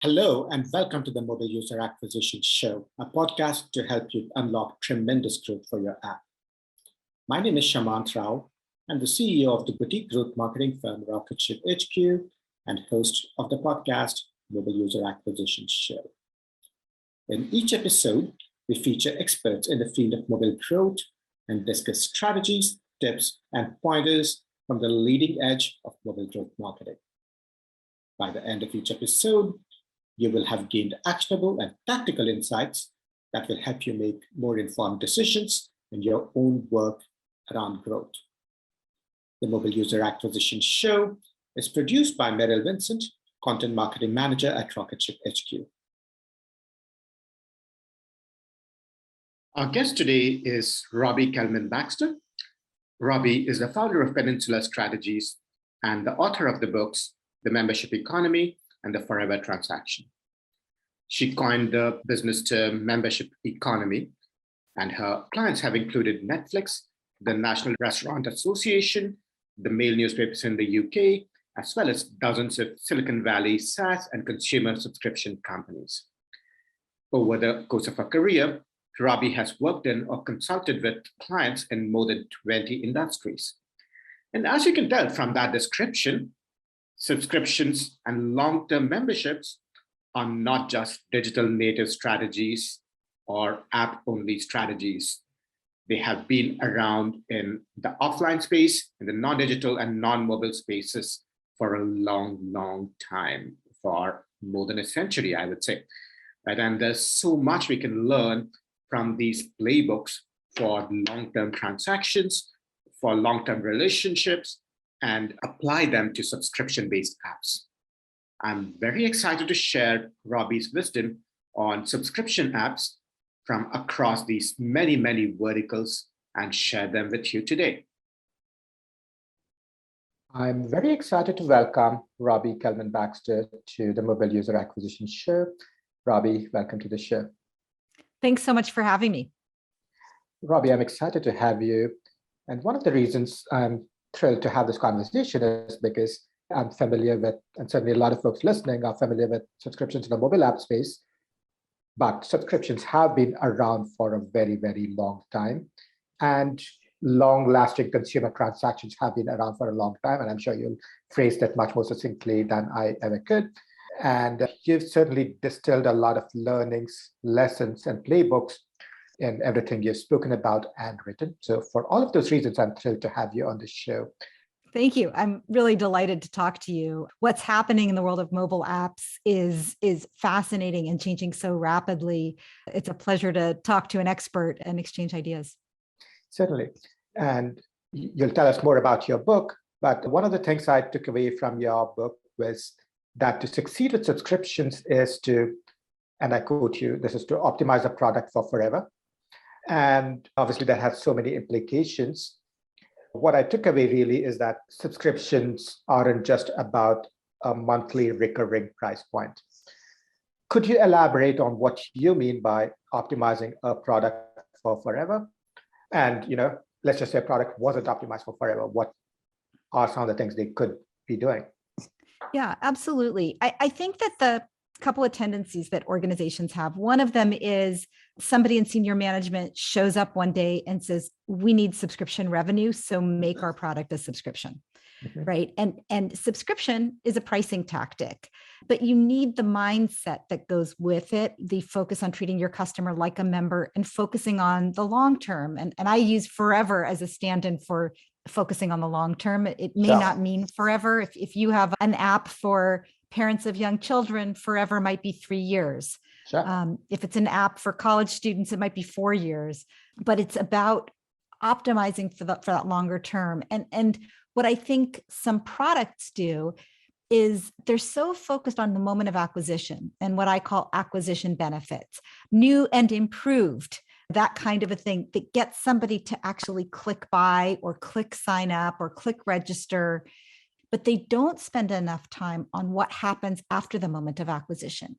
Hello, and welcome to the Mobile User Acquisition Show, a podcast to help you unlock tremendous growth for your app. My name is Shamant Rao. I'm the CEO of the boutique growth marketing firm Rocket Ship HQ and host of the podcast Mobile User Acquisition Show. In each episode, we feature experts in the field of mobile growth and discuss strategies, tips, and pointers from the leading edge of mobile growth marketing. By the end of each episode, you will have gained actionable and tactical insights that will help you make more informed decisions in your own work around growth. The Mobile User Acquisition Show is produced by Meryl Vincent, Content Marketing Manager at Rocketship HQ. Our guest today is Robbie Kellman Baxter. Robbie is the founder of Peninsula Strategies and the author of the books, The Membership Economy and the Forever Transaction. She coined the business term membership economy, and her clients have included Netflix, the National Restaurant Association, the mail newspapers in the UK, as well as dozens of Silicon Valley SaaS and consumer subscription companies. Over the course of her career, Robbie has worked in or consulted with clients in more than 20 industries. And as you can tell from that description, subscriptions and long-term memberships are not just digital native strategies or app-only strategies. They have been around in the offline space, in the non-digital and non-mobile spaces for a long, long time, for more than a century, I would say. Right? And there's so much we can learn from these playbooks for long-term transactions, for long-term relationships, and apply them to subscription-based apps. I'm very excited to share Robbie's wisdom on subscription apps from across these many, many verticals and share them with you today. I'm very excited to welcome Robbie Kellman Baxter to the Mobile User Acquisition Show. Robbie, welcome to the show. Thanks so much for having me. Robbie, I'm excited to have you. And one of the reasons I'm thrilled to have this conversation is because I'm familiar with, and certainly a lot of folks listening are familiar with subscriptions in the mobile app space, but subscriptions have been around for a very, very long time. And long-lasting consumer transactions have been around for a long time. And I'm sure you'll phrase that much more succinctly than I ever could. And you've certainly distilled a lot of learnings, lessons, and playbooks in everything you've spoken about and written. So for all of those reasons, I'm thrilled to have you on the show. Thank you. I'm really delighted to talk to you. What's happening in the world of mobile apps is fascinating and changing so rapidly. It's a pleasure to talk to an expert and exchange ideas. Certainly. And you'll tell us more about your book. But one of the things I took away from your book was that to succeed with subscriptions is to, and I quote you, this is to optimize a product for forever. And obviously that has so many implications. What I took away really is that subscriptions aren't just about a monthly recurring price point. Could you elaborate on what you mean by optimizing a product for forever? And, let's just say a product wasn't optimized for forever. What are some of the things they could be doing? Yeah, absolutely. I think that the couple of tendencies that organizations have, one of them is somebody in senior management shows up one day and says, we need subscription revenue, so make our product a subscription, right? And subscription is a pricing tactic, but you need the mindset that goes with it, the focus on treating your customer like a member and focusing on the long term. And I use forever as a stand-in for focusing on the long term. It may not mean forever. If you have an app for parents of young children, forever might be 3 years. Sure. If it's an app for college students, it might be 4 years, but it's about optimizing for that longer term. And what I think some products do is they're so focused on the moment of acquisition and what I call acquisition benefits, new and improved, that kind of a thing that gets somebody to actually click buy or click sign up or click register, but they don't spend enough time on what happens after the moment of acquisition.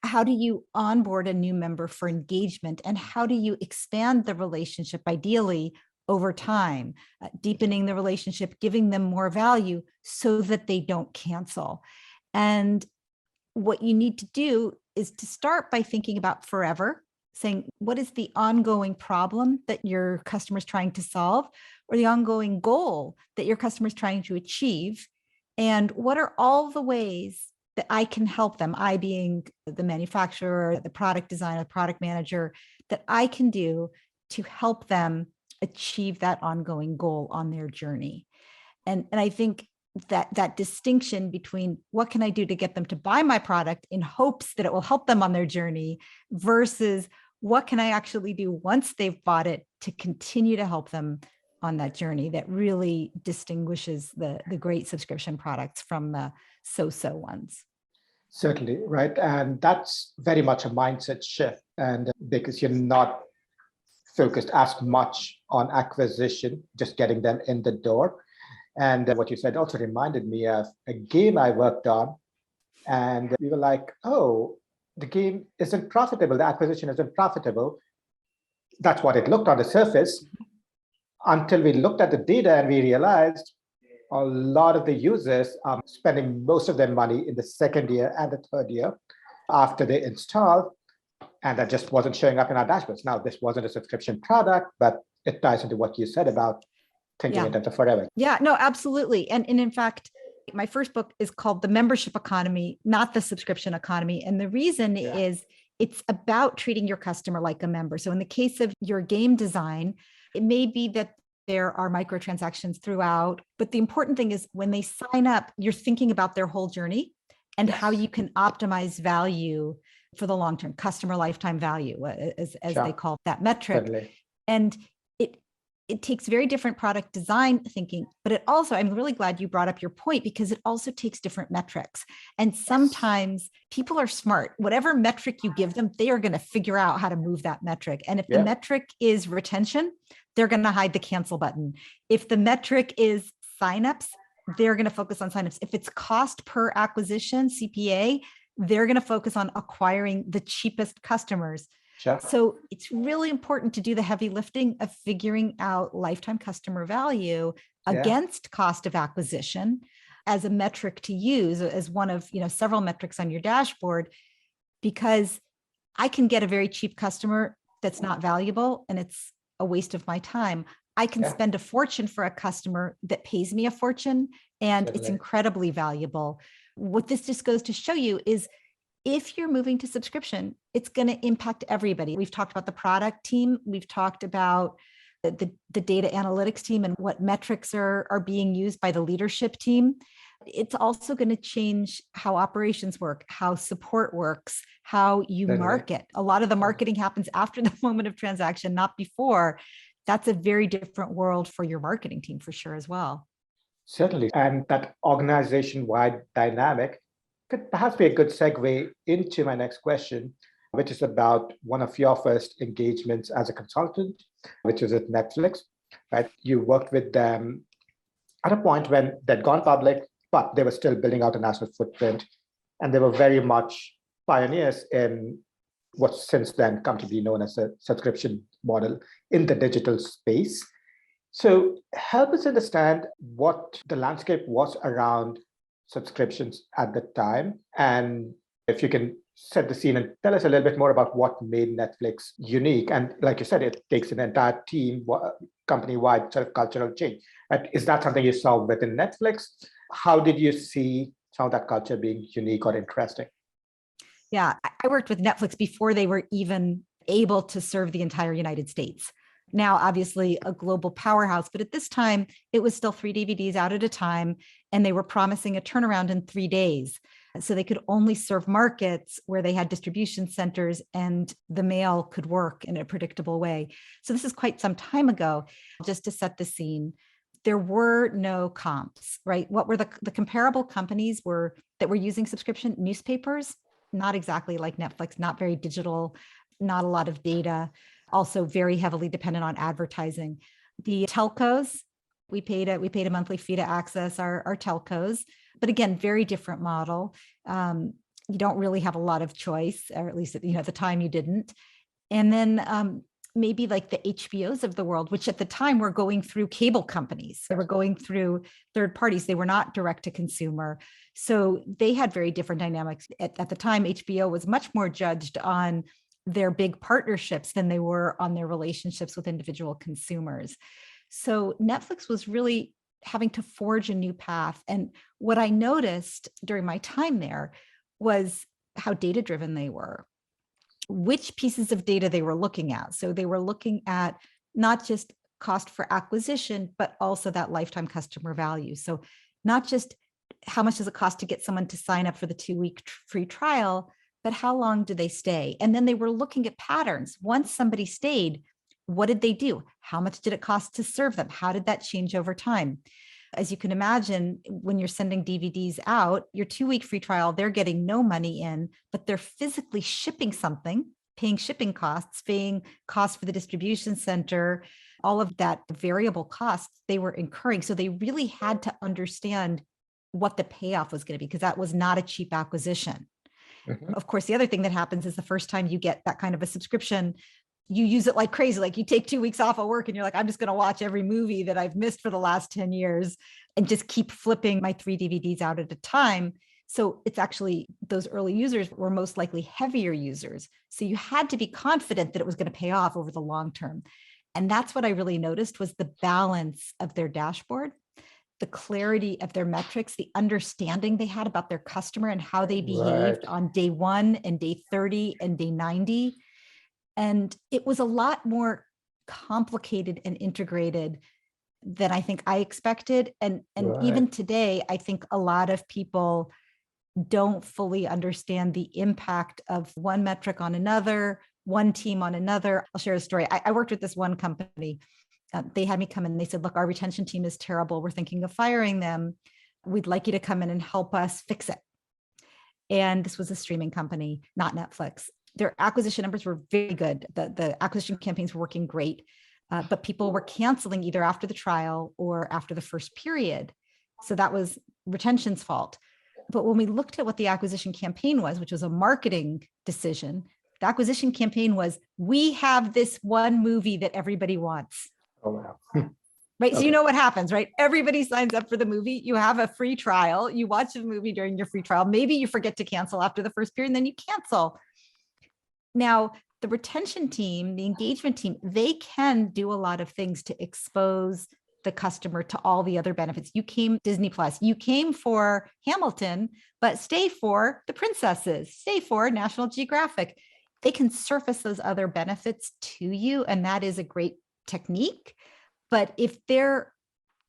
How do you onboard a new member for engagement? And how do you expand the relationship, ideally over time, deepening the relationship, giving them more value so that they don't cancel? And what you need to do is to start by thinking about forever, saying, what is the ongoing problem that your customer is trying to solve, or the ongoing goal that your customer is trying to achieve? And what are all the ways that I can help them, I being the manufacturer, the product designer, the product manager, that I can do to help them achieve that ongoing goal on their journey. And I think that distinction between what can I do to get them to buy my product in hopes that it will help them on their journey versus what can I actually do once they've bought it to continue to help them on that journey, that really distinguishes the great subscription products from the so-so ones. Certainly, right. And that's very much a mindset shift. And because you're not focused as much on acquisition, just getting them in the door. And what you said also reminded me of a game I worked on. And we were like, oh, the game isn't profitable. The acquisition isn't profitable. That's what it looked on the surface, until we looked at the data and we realized a lot of the users are spending most of their money in the second year and the third year after they install. And that just wasn't showing up in our dashboards. Now, this wasn't a subscription product, but it ties into what you said about thinking in terms of forever. Yeah, no, absolutely. And in fact, my first book is called The Membership Economy, not the Subscription Economy. And the reason is it's about treating your customer like a member. So in the case of your game design, it may be that there are microtransactions throughout, but the important thing is when they sign up, you're thinking about their whole journey and how you can optimize value for the long-term, customer lifetime value, as they call that metric. Certainly. And it takes very different product design thinking, but it also, I'm really glad you brought up your point, because it also takes different metrics. And sometimes people are smart. Whatever metric you give them, they are going to figure out how to move that metric. And if the metric is retention, they're going to hide the cancel button. If the metric is signups, they're going to focus on signups. If it's cost per acquisition, CPA, they're going to focus on acquiring the cheapest customers. Sure. So it's really important to do the heavy lifting of figuring out lifetime customer value against cost of acquisition as a metric to use, as one of several metrics on your dashboard, because I can get a very cheap customer that's not valuable and it's a waste of my time. I can spend a fortune for a customer that pays me a fortune, and it's incredibly valuable. What this just goes to show you is, if you're moving to subscription, it's going to impact everybody. We've talked about the product team. We've talked about the data analytics team and what metrics are being used by the leadership team. It's also going to change how operations work, how support works, how you market. A lot of the marketing happens after the moment of transaction, not before. That's a very different world for your marketing team for sure as well. Certainly. And that organization-wide dynamic could perhaps be a good segue into my next question, which is about one of your first engagements as a consultant, which was at Netflix, right? You worked with them at a point when they'd gone public, but they were still building out a national footprint. And they were very much pioneers in what's since then come to be known as a subscription model in the digital space. So help us understand what the landscape was around subscriptions at the time. And if you can set the scene and tell us a little bit more about what made Netflix unique. And like you said, it takes an entire team, company-wide sort of cultural change. Is that something you saw within Netflix? How did you see some of that culture being unique or interesting? Yeah, I worked with Netflix before they were even able to serve the entire United States. Now, obviously, a global powerhouse, but at this time, it was still 3 DVDs out at a time, and they were promising a turnaround in 3 days. So they could only serve markets where they had distribution centers and the mail could work in a predictable way. So this is quite some time ago. Just to set the scene, there were no comps, right? What were the comparable companies that were using subscription? Newspapers, not exactly like Netflix, not very digital, not a lot of data, also very heavily dependent on advertising. The telcos, we paid a monthly fee to access our telcos, but again, very different model. You don't really have a lot of choice, or at least at the time you didn't. And then maybe like the HBOs of the world, which at the time were going through cable companies. They were going through third parties. They were not direct to consumer. So they had very different dynamics. At the time, HBO was much more judged on their big partnerships than they were on their relationships with individual consumers. So Netflix was really having to forge a new path. And what I noticed during my time there was how data-driven they were, which pieces of data they were looking at. So they were looking at not just cost for acquisition, but also that lifetime customer value. So not just how much does it cost to get someone to sign up for the 2-week free trial, but how long do they stay? And then they were looking at patterns. Once somebody stayed, what did they do? How much did it cost to serve them? How did that change over time? As you can imagine, when you're sending DVDs out, your 2-week free trial, they're getting no money in, but they're physically shipping something, paying shipping costs, paying costs for the distribution center, all of that variable costs they were incurring. So they really had to understand what the payoff was going to be, because that was not a cheap acquisition. Mm-hmm. Of course, the other thing that happens is the first time you get that kind of a subscription, you use it like crazy. Like you take 2 weeks off of work and you're like, I'm just going to watch every movie that I've missed for the last 10 years and just keep flipping my 3 DVDs out at a time. So it's actually, those early users were most likely heavier users. So you had to be confident that it was going to pay off over the long term. And that's what I really noticed was the balance of their dashboard, the clarity of their metrics, the understanding they had about their customer and how they behaved on day 1 and day 30 and day 90. And it was a lot more complicated and integrated than I think I expected. And even today, I think a lot of people don't fully understand the impact of one metric on another, one team on another. I'll share a story. I worked with this one company. They had me come in and they said, look, our retention team is terrible. We're thinking of firing them. We'd like you to come in and help us fix it. And this was a streaming company, not Netflix. Their acquisition numbers were very good. The acquisition campaigns were working great, but people were canceling either after the trial or after the first period. So that was retention's fault. But when we looked at what the acquisition campaign was, which was a marketing decision, the acquisition campaign was, we have this one movie that everybody wants. Oh, wow. Right. Okay. So you know what happens, right? Everybody signs up for the movie. You have a free trial. You watch the movie during your free trial. Maybe you forget to cancel after the first period and then you cancel. Now, the retention team, the engagement team, they can do a lot of things to expose the customer to all the other benefits. You came Disney Plus, you came for Hamilton, but stay for the princesses, stay for National Geographic. They can surface those other benefits to you, and that is a great technique. But if they're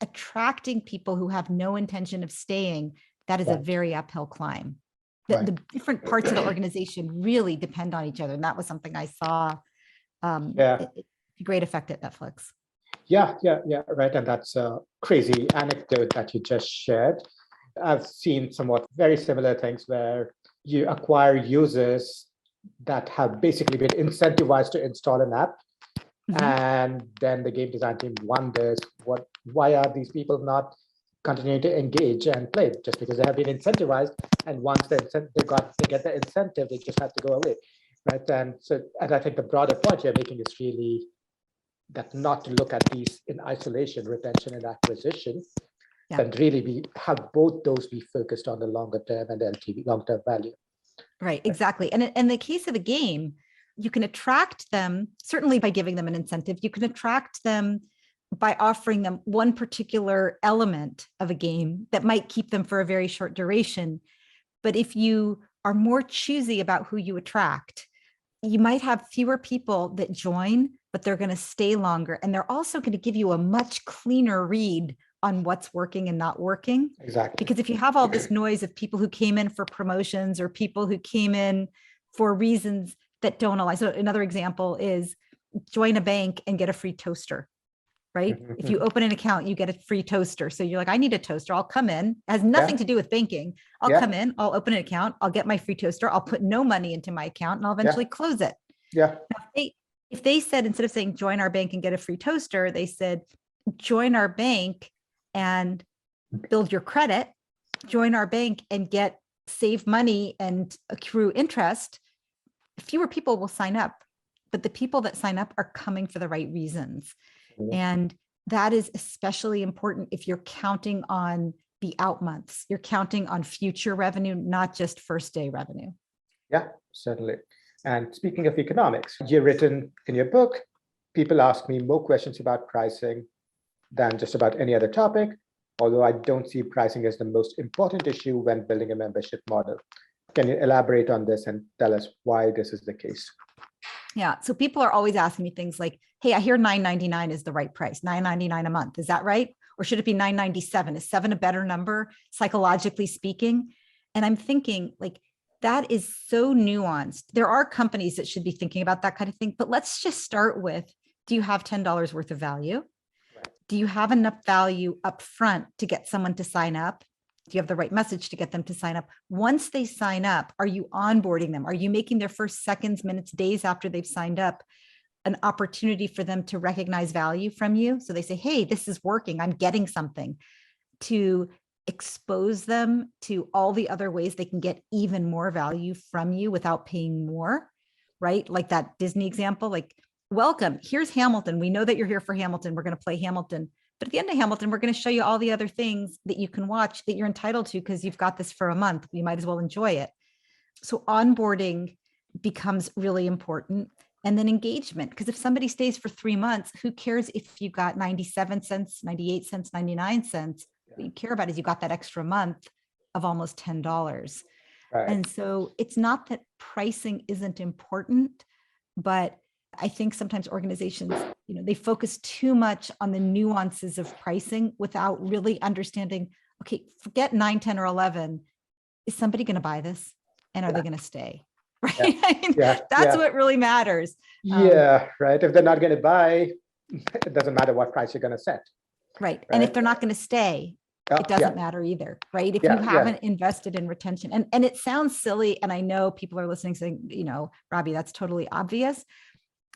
attracting people who have no intention of staying, that is a very uphill climb. The different parts of the organization really depend on each other. And that was something I saw great effect at Netflix. Yeah, right. And that's a crazy anecdote that you just shared. I've seen somewhat very similar things where you acquire users that have basically been incentivized to install an app. Mm-hmm. And then the game design team wonders, why are these people not continuing to engage and play? Just because they have been incentivized, and once they get the incentive, they just have to go away, right? And I think the broader point you're making is really that not to look at these in isolation, retention and acquisition, and really have both those be focused on the longer term and the LTV, long-term value. Right, exactly. And in the case of a game, you can attract them, certainly by giving them an incentive. You can attract them by offering them one particular element of a game that might keep them for a very short duration. But if you are more choosy about who you attract, you might have fewer people that join, but they're going to stay longer. And they're also going to give you a much cleaner read on what's working and not working. Exactly. Because if you have all this noise of people who came in for promotions or people who came in for reasons that don't align. So another example is join a bank and get a free toaster, right? Mm-hmm. If you open an account, you get a free toaster. So you're like, I need a toaster. I'll come in. It has nothing to do with banking. I'll come in, I'll open an account. I'll get my free toaster. I'll put no money into my account and I'll eventually close it. Yeah. Now, if they said, instead of saying join our bank and get a free toaster, they said, join our bank and build your credit, join our bank and save money and accrue interest, fewer people will sign up but the people that sign up are coming for the right reasons. Mhm. And that is especially important if you're counting on the out months. You're counting on future revenue, not just first day revenue. Yeah, certainly. And speaking of economics, you've written in your book, people ask me more questions about pricing than just about any other topic, although I don't see pricing as the most important issue when building a membership model. Can you elaborate on this and tell us why this is the case? Yeah. So people are always asking me things like, hey, I hear $9.99 is the right price, $9.99 a month. Is that right? Or should it be $9.97? Is 7 a better number, psychologically speaking? And I'm thinking, like, that is so nuanced. There are companies that should be thinking about that kind of thing, but let's just start with, do you have $10 worth of value? Right. Do you have enough value up front to get someone to sign up? Do you have the right message to get them to sign up? Once they sign up, are you onboarding them? Are you making their first seconds, minutes, days after they've signed up an opportunity for them to recognize value from you? So they say, hey, this is working. I'm getting something. To expose them to all the other ways they can get even more value from you without paying more, right? Like that Disney example, like, welcome, here's Hamilton. We know that you're here for Hamilton. We're going to play Hamilton. But at the end of Hamilton, we're going to show you all the other things that you can watch that you're entitled to because you've got this for a month. You might as well enjoy it. So onboarding becomes really important. And then engagement, because if somebody stays for 3 months, who cares if you got 97 cents, 98 cents, 99 cents? What you care about is you got that extra month of almost $10. Right. And so it's not that pricing isn't important, but I think sometimes organizations, they focus too much on the nuances of pricing without really understanding, okay, forget 9, 10, or 11. Is somebody going to buy this? And are they going to stay? Right? Yeah. I mean, Yeah. that's Yeah. what really matters. Yeah, right. If they're not going to buy, it doesn't matter what price you're going to set. Right. And if they're not going to stay, it doesn't Yeah. matter either, right? If Yeah, you haven't invested in retention, and it sounds silly, and I know people are listening saying, Robbie, that's totally obvious,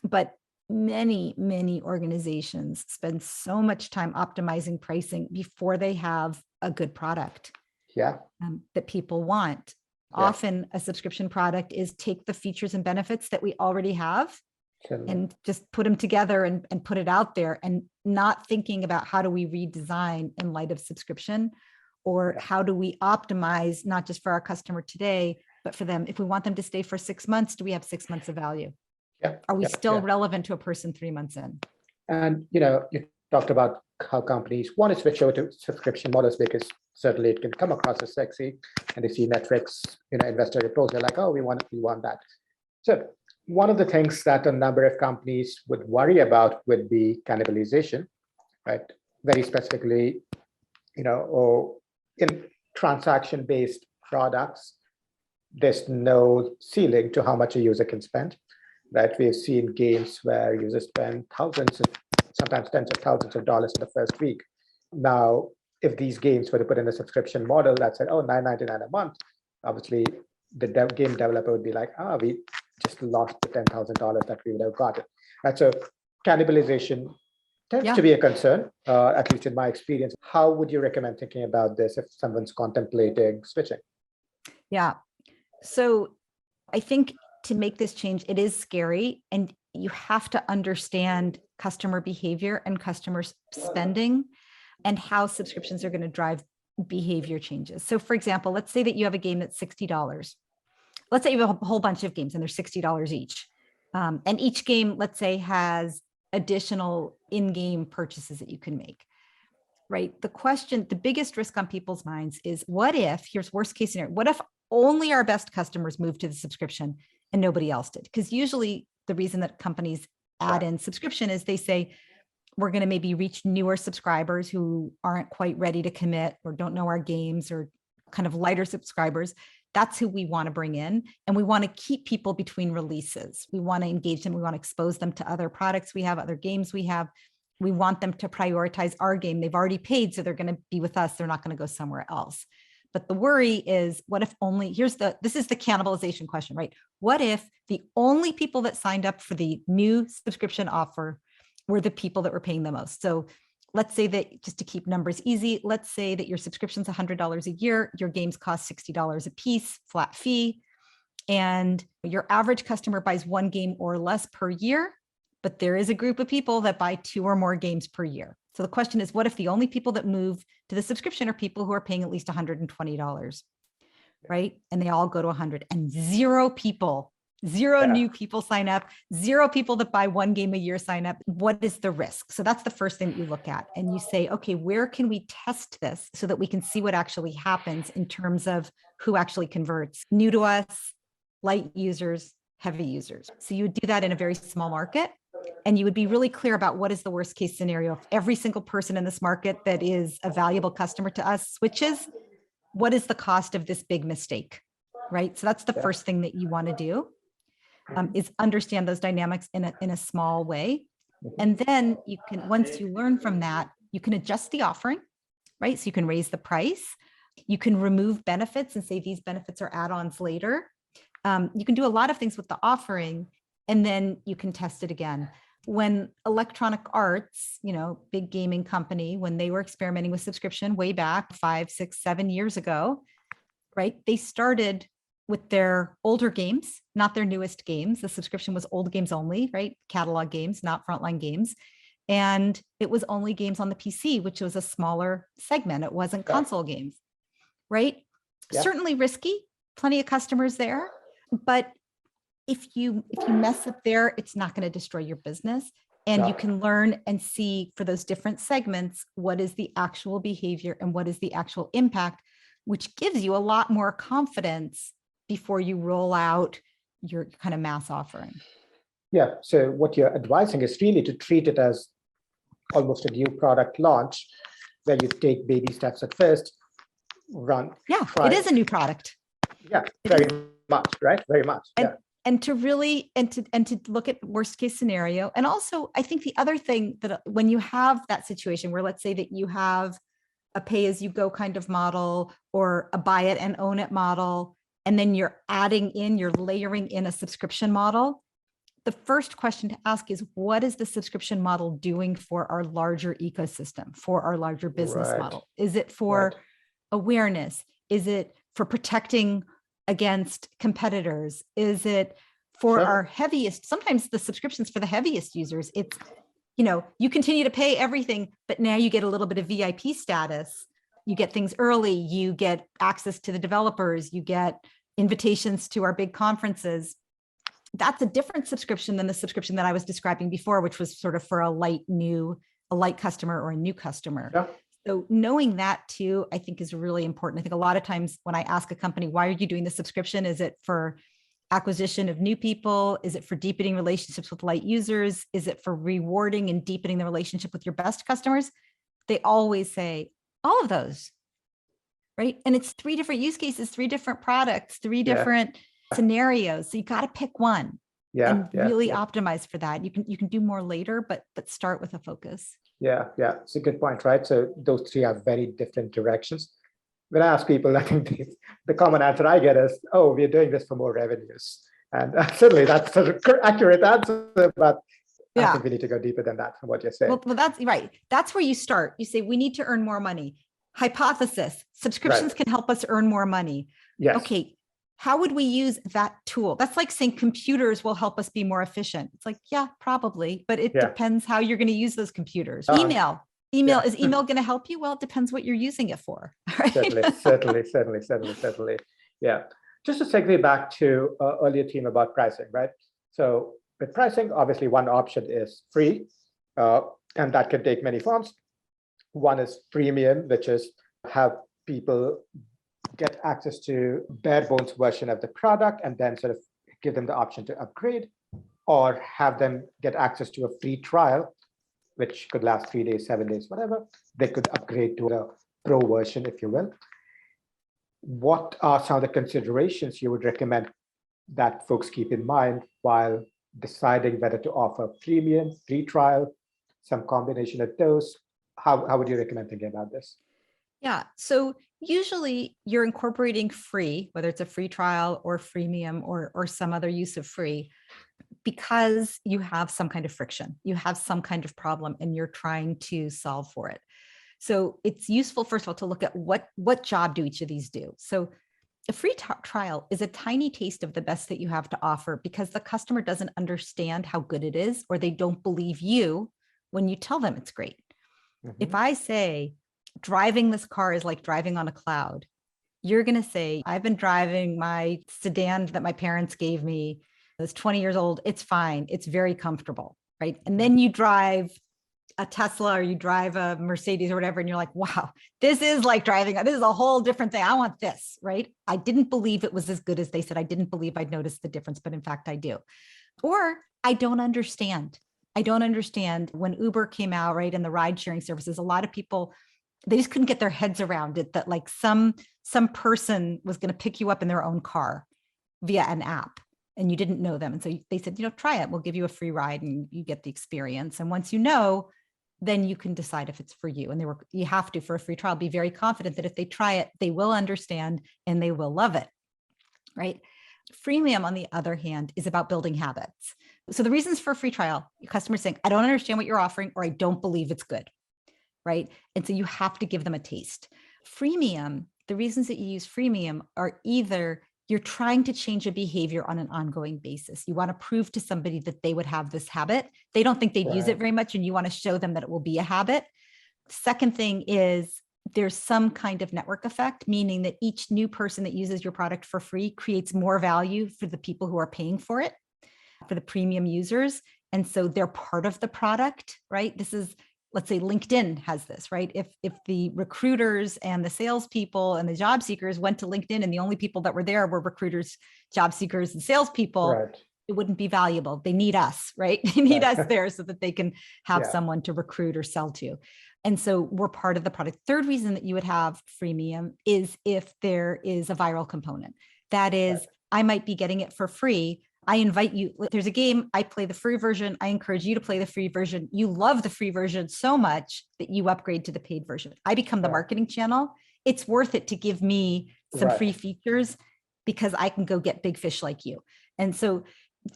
but many organizations spend so much time optimizing pricing before they have a good product that people want. Yeah. Often a subscription product is take the features and benefits that we already have and just put them together and put it out there, and not thinking about how do we redesign in light of subscription, or how do we optimize not just for our customer today, but for them. If we want them to stay for 6 months, do we have 6 months of value? Are we still relevant to a person 3 months in? And you talked about how companies want to switch over to subscription models because certainly it can come across as sexy, and they see Netflix, investor reports, they're like, oh, we want that. So one of the things that a number of companies would worry about would be cannibalization, right? Very specifically, or in transaction-based products, there's no ceiling to how much a user can spend, right? We've seen games where users spend thousands, sometimes tens of thousands of dollars in the first week. Now, if these games were to put in a subscription model that said, oh, $9.99 a month, obviously the game developer would be like, we just lost the $10,000 that we would have gotten. Right? So cannibalization tends to be a concern, at least in my experience. How would you recommend thinking about this if someone's contemplating switching? Yeah. So I think to make this change, it is scary, and you have to understand customer behavior and customer spending and how subscriptions are going to drive behavior changes. So for example, let's say that you have a game that's $60. Let's say you have a whole bunch of games and they're $60 each. And each game, let's say, has additional in-game purchases that you can make, right? The biggest risk on people's minds is, what if, here's worst case scenario, what if only our best customers moved to the subscription and nobody else did? Because usually the reason that companies add in subscription is they say, we're going to maybe reach newer subscribers who aren't quite ready to commit or don't know our games, or kind of lighter subscribers. That's who we want to bring in. And we want to keep people between releases. We want to engage them. We want to expose them to other products we have, other games we have. We want them to prioritize our game. They've already paid, so they're going to be with us. They're not going to go somewhere else. But the worry is, what if only, this is the cannibalization question, right? What if the only people that signed up for the new subscription offer were the people that were paying the most? So let's say that, just to keep numbers easy, let's say that your subscription's $100 a year, your games cost $60 a piece, flat fee. And your average customer buys one game or less per year, but there is a group of people that buy 2 or more games per year. So the question is, what if the only people that move to the subscription are people who are paying at least $120, right? And they all go to 100, and zero new people sign up, zero people that buy one game a year sign up. What is the risk? So that's the first thing that you look at. And you say, okay, where can we test this so that we can see what actually happens in terms of who actually converts? New to us, light users, heavy users. So you would do that in a very small market. And you would be really clear about what is the worst case scenario. If every single person in this market that is a valuable customer to us switches, what is the cost of this big mistake, right? So that's the first thing that you want to do. Is understand those dynamics in a small way. And then you can, once you learn from that, you can adjust the offering, right? So you can raise the price. You can remove benefits and say these benefits are add-ons later. You can do a lot of things with the offering, and then you can test it again. When Electronic Arts, big gaming company, when they were experimenting with subscription way back 5, 6, 7 years ago, right? They started with their older games, not their newest games. The subscription was old games only, right? Catalog games, not frontline games. And it was only games on the PC, which was a smaller segment. It wasn't console games, right? Yeah. Certainly risky, plenty of customers there. But if you mess up there, it's not going to destroy your business. And you can learn and see for those different segments, what is the actual behavior and what is the actual impact, which gives you a lot more confidence before you roll out your kind of mass offering. Yeah, so what you're advising is really to treat it as almost a new product launch, where you take baby steps at first, run. Yeah, it is a new product. Yeah, very much, right? Very much. And, and to really, and to look at worst case scenario. And also, I think the other thing that when you have that situation where, let's say that you have a pay-as-you-go kind of model or a buy it and own it model, and then you're layering in a subscription model, the first question to ask is, what is the subscription model doing for our larger ecosystem, for our larger business model? Is it for awareness? Is it for protecting against competitors? Is it for our heaviest? Sometimes the subscriptions for the heaviest users, it's, you continue to pay everything, but now you get a little bit of VIP status. You get things early, you get access to the developers, you get invitations to our big conferences. That's a different subscription than the subscription that I was describing before, which was sort of for a light customer or a new customer. Yeah. So knowing that too, I think is really important. I think a lot of times when I ask a company, why are you doing the subscription? Is it for acquisition of new people? Is it for deepening relationships with light users? Is it for rewarding and deepening the relationship with your best customers? They always say all of those, right? And it's 3 different use cases, 3 different products, 3 different scenarios. So you got to pick one and really optimize for that. You can do more later, but start with a focus. Yeah, it's a good point, right? So those 3 are very different directions. When I ask people, I think the common answer I get is, "Oh, we're doing this for more revenues," and certainly that's an accurate answer. But I think we need to go deeper than that from what you're saying. Well, that's right. That's where you start. You say we need to earn more money. Hypothesis: subscriptions can help us earn more money. Yes. Okay. How would we use that tool? That's like saying computers will help us be more efficient. It's like, yeah, probably, but it depends how you're going to use those computers. Email. Is email going to help you? Well, it depends what you're using it for. Right? Certainly. Yeah. Just to segue back to earlier theme about pricing, right? So with pricing, obviously one option is free, and that can take many forms. One is freemium, which is have people get access to bare bones version of the product and then sort of give them the option to upgrade, or have them get access to a free trial, which could last 3 days, 7 days, whatever. They could upgrade to a pro version, if you will. What are some of the considerations you would recommend that folks keep in mind while deciding whether to offer freemium, free trial, some combination of those? How would you recommend thinking about this? Yeah, so usually you're incorporating free, whether it's a free trial or freemium or some other use of free, because you have some kind of friction, you have some kind of problem, and you're trying to solve for it. So it's useful, first of all, to look at what job do each of these do. So a free trial is a tiny taste of the best that you have to offer because the customer doesn't understand how good it is, or they don't believe you when you tell them it's great. If I say driving this car is like driving on a cloud, you're going to say, I've been driving my sedan that my parents gave me. It's 20 years old. It's fine. It's very comfortable, right? And then you drive a Tesla or you drive a Mercedes or whatever, and you're like, wow, this is like driving. This is a whole different thing. I want this, right? I didn't believe it was as good as they said. I didn't believe I'd notice the difference, but in fact, I do. Or I don't understand. I don't understand when Uber came out, right? And the ride sharing services, a lot of people, they just couldn't get their heads around it, that like some person was going to pick you up in their own car via an app and you didn't know them. And so they said, try it. We'll give you a free ride and you get the experience. And once you know, then you can decide if it's for you. And you have to, for a free trial, be very confident that if they try it, they will understand and they will love it, right? Freemium, on the other hand, is about building habits. So the reasons for a free trial, your customer's saying, I don't understand what you're offering, or I don't believe it's good, right? And so you have to give them a taste. Freemium, the reasons that you use freemium are either you're trying to change a behavior on an ongoing basis. You want to prove to somebody that they would have this habit. They don't think they'd use it very much, and you want to show them that it will be a habit. Second thing is there's some kind of network effect, meaning that each new person that uses your product for free creates more value for the people who are paying for it, for the premium users. And so they're part of the product, right? This is, let's say LinkedIn has this, right? If the recruiters and the salespeople and the job seekers went to LinkedIn and the only people that were there were recruiters, job seekers, and salespeople, it wouldn't be valuable. They need us, right? They need us there so that they can have someone to recruit or sell to. And so we're part of the product. Third reason that you would have freemium is if there is a viral component. That is, I might be getting it for free. I invite you, there's a game, I play the free version. I encourage you to play the free version. You love the free version so much that you upgrade to the paid version. I become the marketing channel. It's worth it to give me some free features because I can go get big fish like you. And so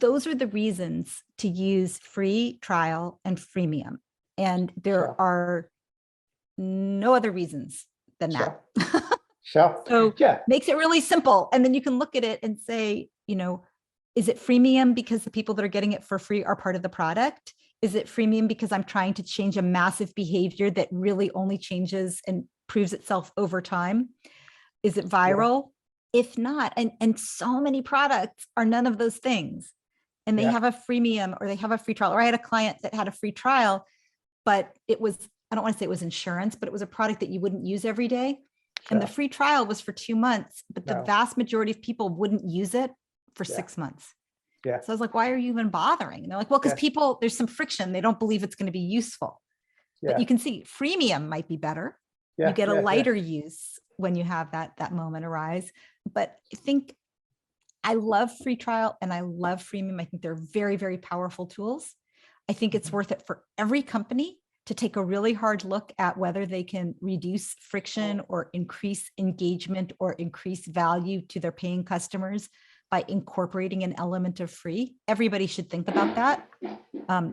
those are the reasons to use free trial and freemium. And there are no other reasons than that. So makes it really simple. And then you can look at it and say, is it freemium because the people that are getting it for free are part of the product? Is it freemium because I'm trying to change a massive behavior that really only changes and proves itself over time? Is it viral? If not, and so many products are none of those things. And they have a freemium or they have a free trial. Or I had a client that had a free trial, but it was, I don't want to say it was insurance, but it was a product that you wouldn't use every day. And the free trial was for 2 months, but the vast majority of people wouldn't use it for 6 months. So I was like, why are you even bothering? And they're like, well, because people, there's some friction. They don't believe it's going to be useful. But you can see freemium might be better. You get a lighter use when you have that moment arise. But I think I love free trial and I love freemium. I think they're very, very powerful tools. I think it's worth it for every company to take a really hard look at whether they can reduce friction or increase engagement or increase value to their paying customers by incorporating an element of free. Everybody should think about that.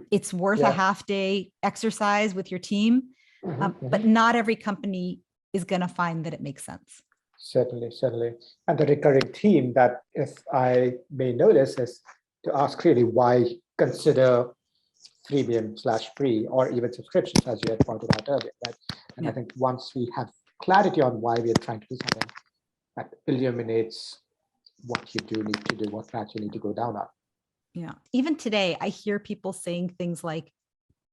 It's worth a half-day exercise with your team, but not every company is going to find that it makes sense. Certainly. And the recurring theme that, if I may notice, is to ask really why consider freemium/free or even subscriptions, as you had pointed out earlier. Right? And I think once we have clarity on why we are trying to do something, that illuminates what you do need to do, what path you need to go down on. Yeah. Even today, I hear people saying things like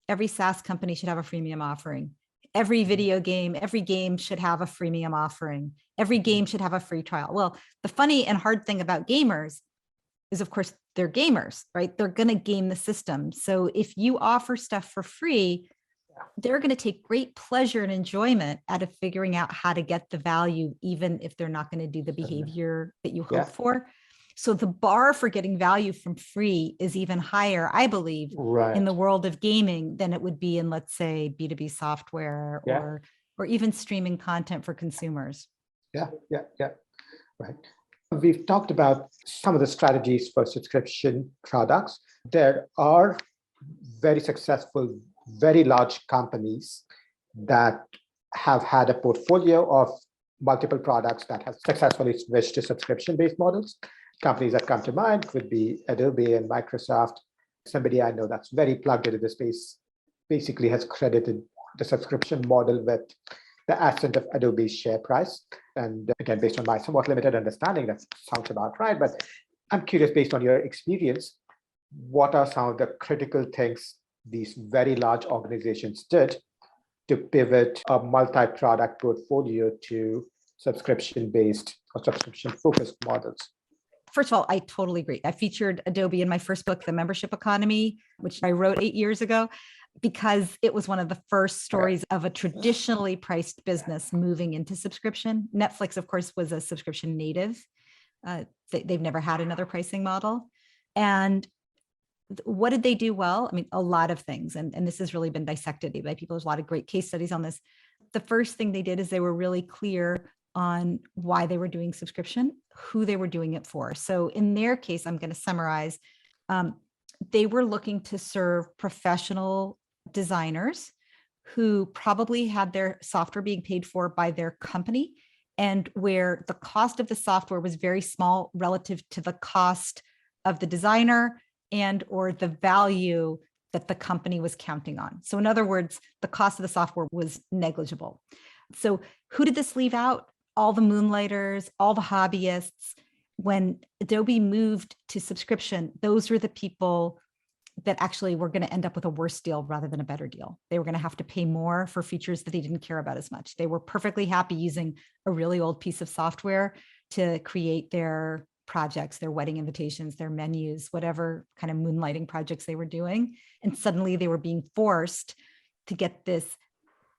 every SaaS company should have a freemium offering. Every video game, every game should have a freemium offering. Every game should have a free trial. Well, the funny and hard thing about gamers is, of course, they're gamers, right? They're going to game the system. So if you offer stuff for free, they're going to take great pleasure and enjoyment out of figuring out how to get the value, even if they're not going to do the behavior that you hope for. So the bar for getting value from free is even higher, I believe, in the world of gaming than it would be in, let's say, B2B software or even streaming content for consumers. Right. We've talked about some of the strategies for subscription products. There are very successful, very large companies that have had a portfolio of multiple products that have successfully switched to subscription-based models. Companies that come to mind could be Adobe and Microsoft. Somebody I know that's very plugged into the space basically has credited the subscription model with the ascent of Adobe's share price. And again, based on my somewhat limited understanding, that sounds about right. But I'm curious, based on your experience, what are some of the critical things these very large organizations did to pivot a multi-product portfolio to subscription-based or subscription-focused models? First of all, I totally agree. I featured Adobe in my first book, The Membership Economy, which I wrote 8 years ago, because it was one of the first stories of a traditionally priced business moving into subscription. Netflix, of course, was a subscription native. They've never had another pricing model. And what did they do well? I mean, a lot of things. And this has really been dissected by people. There's a lot of great case studies on this. The first thing they did is they were really clear on why they were doing subscription, who they were doing it for. So in their case, I'm going to summarize, they were looking to serve professional designers who probably had their software being paid for by their company, and where the cost of the software was very small relative to the cost of the designer and or the value that the company was counting on. So in other words, the cost of the software was negligible. So who did this leave out? All the moonlighters, all the hobbyists. When Adobe moved to subscription, those were the people that actually were going to end up with a worse deal rather than a better deal. They were going to have to pay more for features that they didn't care about as much. They were perfectly happy using a really old piece of software to create their projects, their wedding invitations, their menus, whatever kind of moonlighting projects they were doing. And suddenly they were being forced to get this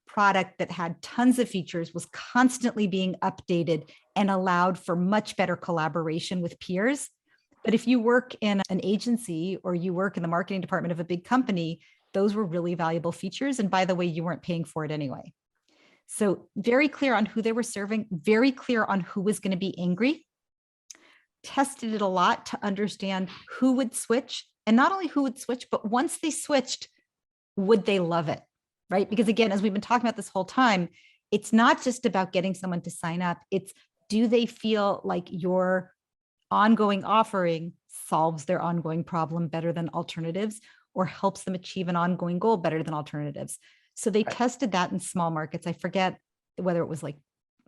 product that had tons of features, was constantly being updated, and allowed for much better collaboration with peers. But if you work in an agency or you work in the marketing department of a big company, those were really valuable features. And by the way, you weren't paying for it anyway. So very clear on who they were serving, very clear on who was going to be angry, tested it a lot to understand who would switch, and not only who would switch, but once they switched, would they love it? Right? Because again, as we've been talking about this whole time, it's not just about getting someone to sign up. It's, do they feel like your ongoing offering solves their ongoing problem better than alternatives, or helps them achieve an ongoing goal better than alternatives? So they tested that in small markets. I forget whether it was like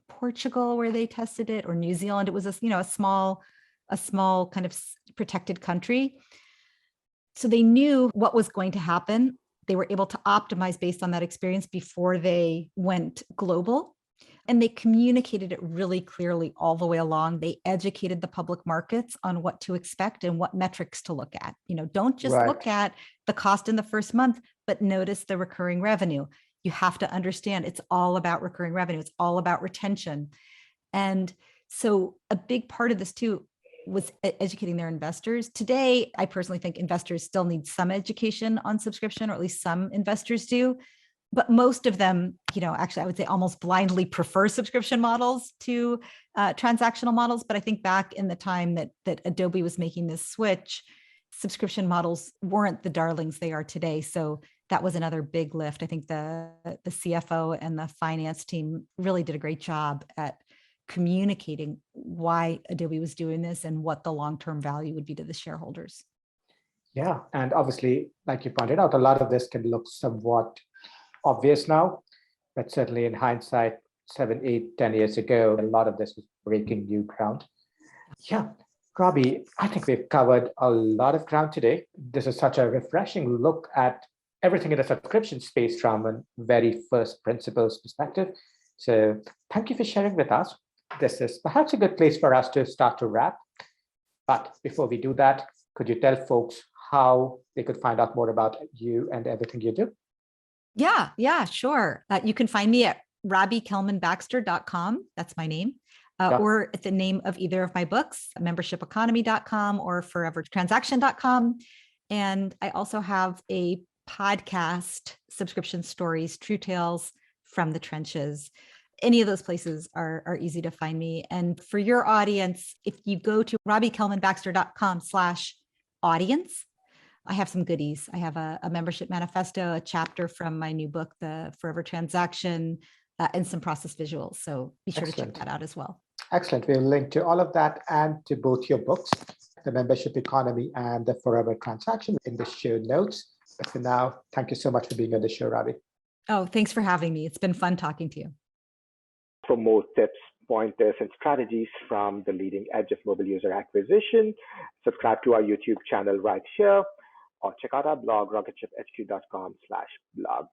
Portugal where they tested it, or New Zealand. It was a small kind of protected country. So they knew what was going to happen. They were able to optimize based on that experience before they went global. And they communicated it really clearly all the way along. They educated the public markets on what to expect and what metrics to look at. Don't just look at the cost in the first month, but notice the recurring revenue. You have to understand it's all about recurring revenue. It's all about retention. And so a big part of this too was educating their investors. Today, I personally think investors still need some education on subscription, or at least some investors do. But most of them, actually, I would say almost blindly prefer subscription models to transactional models. But I think back in the time that Adobe was making this switch, subscription models weren't the darlings they are today. So that was another big lift. I think the CFO and the finance team really did a great job at communicating why Adobe was doing this and what the long-term value would be to the shareholders. Yeah, and obviously, like you pointed out, a lot of this can look somewhat obvious now, but certainly in hindsight, 7, 8, 10 years ago, a lot of this was breaking new ground. Yeah, Robbie, I think we've covered a lot of ground today. This is such a refreshing look at everything in the subscription space from a very first principles perspective. So thank you for sharing with us. This is perhaps a good place for us to start to wrap. But before we do that, could you tell folks how they could find out more about you and everything you do? Yeah, sure. You can find me at robbiekellmanbaxter.com. That's my name. Or at the name of either of my books, membershipeconomy.com or forevertransaction.com. And I also have a podcast, Subscription Stories, True Tales from the Trenches. Any of those places are easy to find me. And for your audience, if you go to robbiekellmanbaxter.com/audience, I have some goodies. I have a membership manifesto, a chapter from my new book, The Forever Transaction, and some process visuals. So be sure to check Excellent. that out as well. Excellent. We'll link to all of that and to both your books, The Membership Economy and The Forever Transaction, in the show notes. But for now, thank you so much for being on the show, Robbie. Oh, thanks for having me. It's been fun talking to you. For more tips, pointers, and strategies from the leading edge of mobile user acquisition, subscribe to our YouTube channel right here, or check out our blog, rocketship.hq.com/blog.